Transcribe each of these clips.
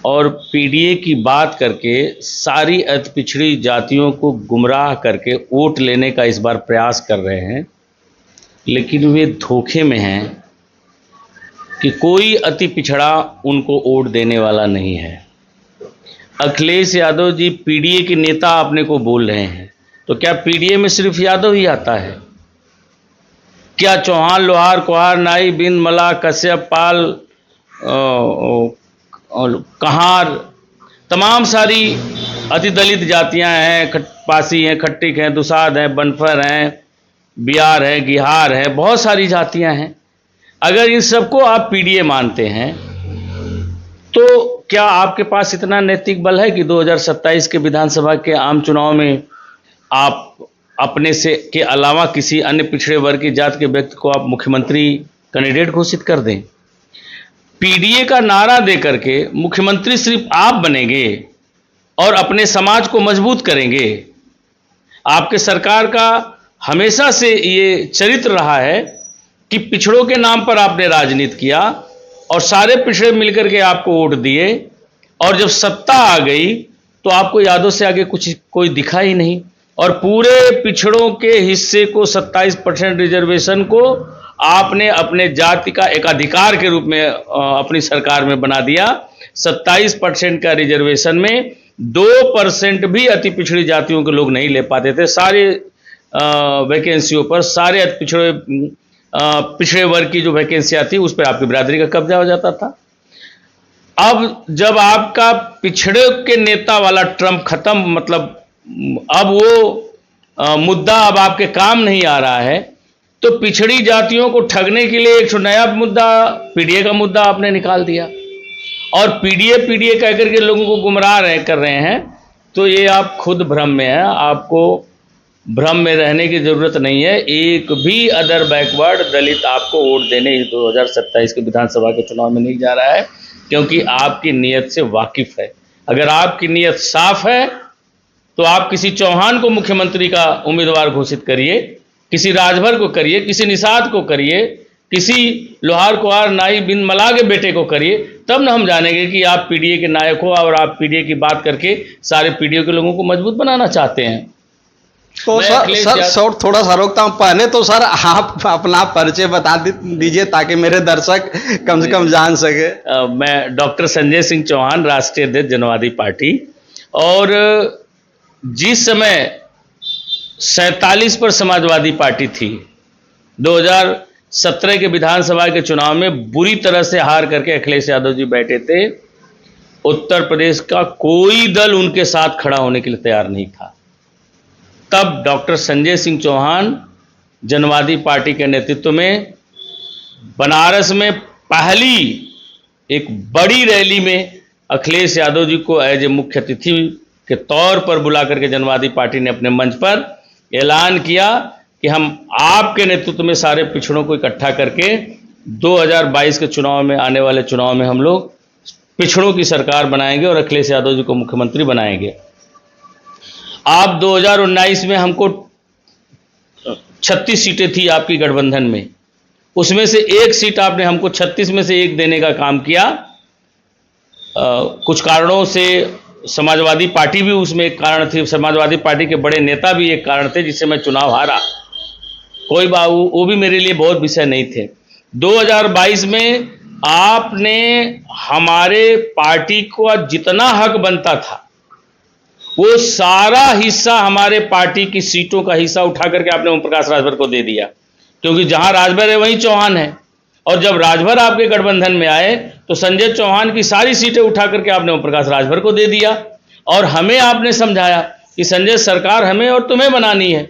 और पीडीए की बात करके सारी अति पिछड़ी जातियों को गुमराह करके वोट लेने का इस बार प्रयास कर रहे हैं, लेकिन वे धोखे में हैं कि कोई अति पिछड़ा उनको वोट देने वाला नहीं है। अखिलेश यादव जी पीडीए के नेता अपने को बोल रहे हैं, तो क्या पीडीए में सिर्फ यादव ही आता है? क्या चौहान, लोहार, कुहार, नाई, बिंद, मल्लाह, कश्यप, पाल, कहार, तमाम सारी अति दलित जातियां हैं, पासी हैं, खट्टिक हैं, दुसाध हैं, बनफर हैं, बिहार है, गिहार है, बहुत सारी जातियां हैं। अगर इन सबको आप पीडीए मानते हैं तो क्या आपके पास इतना नैतिक बल है कि 2027 के विधानसभा के आम चुनाव में आप अपने से के अलावा किसी अन्य पिछड़े वर्ग की जात के व्यक्ति को आप मुख्यमंत्री कैंडिडेट घोषित कर दें? पीडीए का नारा दे करके मुख्यमंत्री सिर्फ आप बनेंगे और अपने समाज को मजबूत करेंगे। आपके सरकार का हमेशा से ये चरित्र रहा है कि पिछड़ों के नाम पर आपने राजनीति किया और सारे पिछड़े मिलकर के आपको वोट दिए, और जब सत्ता आ गई तो आपको यादव से आगे कोई दिखा ही नहीं, और पूरे पिछड़ों के हिस्से को 27% रिजर्वेशन को आपने अपने जाति का एक अधिकार के रूप में अपनी सरकार में बना दिया। 27% का रिजर्वेशन में 2% भी अति पिछड़ी जातियों के लोग नहीं ले पाते थे। सारे वैकेंसियों पर सारे अति पिछड़े वर्ग की जो वैकेंसी आती उस पर आपकी बिरादरी का कब्जा हो जाता था। अब जब आपका पिछड़े के नेता वाला ट्रम्प खत्म, मतलब अब वो मुद्दा अब आपके काम नहीं आ रहा है, तो पिछड़ी जातियों को ठगने के लिए एक नया मुद्दा, पीडीए का मुद्दा आपने निकाल दिया, और पीडीए कह करके लोगों को गुमराह कर रहे हैं। तो ये आप खुद भ्रम में हैं, आपको भ्रम में रहने की जरूरत नहीं है। एक भी अदर बैकवर्ड दलित आपको वोट देने 2027 के विधानसभा के चुनाव में नहीं जा रहा है, क्योंकि आपकी नीयत से वाकिफ है। अगर आपकी नीयत साफ है तो आप किसी चौहान को मुख्यमंत्री का उम्मीदवार घोषित करिए, किसी राजभर को करिए, किसी निषाद को करिए, किसी लोहार, कुहार, नाई, बिंद, मल्लाह के बेटे को करिए, तब ना हम जानेंगे कि आप पीडीए के नायक हो और आप पीडीए की बात करके सारे पीडीए के लोगों को मजबूत बनाना चाहते हैं। तो सर थोड़ा सा रोकता हूँ। पहले तो सर आप अपना परिचय बता दीजिए ताकि मेरे दर्शक कम से कम जान सके। मैं डॉक्टर संजय सिंह चौहान, राष्ट्रीय अध्यक्ष जनवादी पार्टी। और जिस समय 47 पर समाजवादी पार्टी थी, 2017 के विधानसभा के चुनाव में बुरी तरह से हार करके अखिलेश यादव जी बैठे थे। उत्तर प्रदेश का कोई दल उनके साथ खड़ा होने के लिए तैयार नहीं था। तब डॉक्टर संजय सिंह चौहान जनवादी पार्टी के नेतृत्व में बनारस में पहली एक बड़ी रैली में अखिलेश यादव जी को एज ए मुख्य अतिथि के तौर पर बुला करके जनवादी पार्टी ने अपने मंच पर ऐलान किया कि हम आपके नेतृत्व में सारे पिछड़ों को इकट्ठा करके 2022 के चुनाव में, आने वाले चुनाव में हम लोग पिछड़ों की सरकार बनाएंगे और अखिलेश यादव जी को मुख्यमंत्री बनाएंगे। आप 2019 में हमको 36 सीटें थी आपकी गठबंधन में, उसमें से एक सीट आपने हमको 36 में से एक देने का काम किया। कुछ कारणों से समाजवादी पार्टी भी उसमें एक कारण थी, समाजवादी पार्टी के बड़े नेता भी एक कारण थे जिससे मैं चुनाव हारा। कोई वो भी मेरे लिए बहुत विषय नहीं थे। 2022 में आपने हमारे पार्टी को जितना हक बनता था वो सारा हिस्सा हमारे पार्टी की सीटों का हिस्सा उठा करके आपने ओम प्रकाश राजभर को दे दिया, क्योंकि जहां राजभर है वहीं चौहान है। और जब राजभर आपके गठबंधन में आए तो संजय चौहान की सारी सीटें उठा करके आपने ओम प्रकाश राजभर को दे दिया, और हमें आपने समझाया कि संजय सरकार हमें और तुम्हें बनानी है,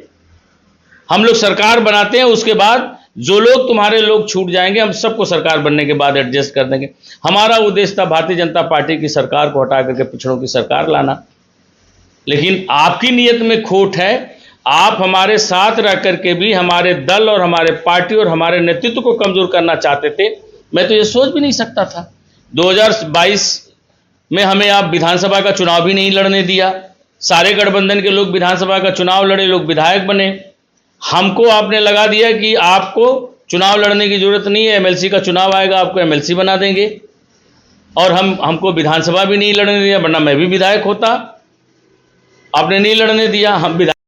हम लोग सरकार बनाते हैं, उसके बाद जो लोग तुम्हारे लोग छूट जाएंगे हम सबको सरकार बनने के बाद एडजस्ट कर देंगे। हमारा उद्देश्य था भारतीय जनता पार्टी की सरकार को हटा करके पिछड़ों की सरकार लाना, लेकिन आपकी नीयत में खोट है। आप हमारे साथ रह करके भी हमारे दल और हमारे पार्टी और हमारे नेतृत्व को कमजोर करना चाहते थे। मैं तो ये सोच भी नहीं सकता था। 2022 में हमें आप विधानसभा का चुनाव भी नहीं लड़ने दिया। सारे गठबंधन के लोग विधानसभा का चुनाव लड़े, लोग विधायक बने। हमको आपने लगा दिया कि आपको चुनाव लड़ने की जरूरत नहीं है, एमएलसी का चुनाव आएगा आपको एमएलसी बना देंगे। और हमको विधानसभा भी नहीं लड़ने दिया, वरना मैं भी विधायक होता। आपने नहीं लड़ने दिया, हम विधायक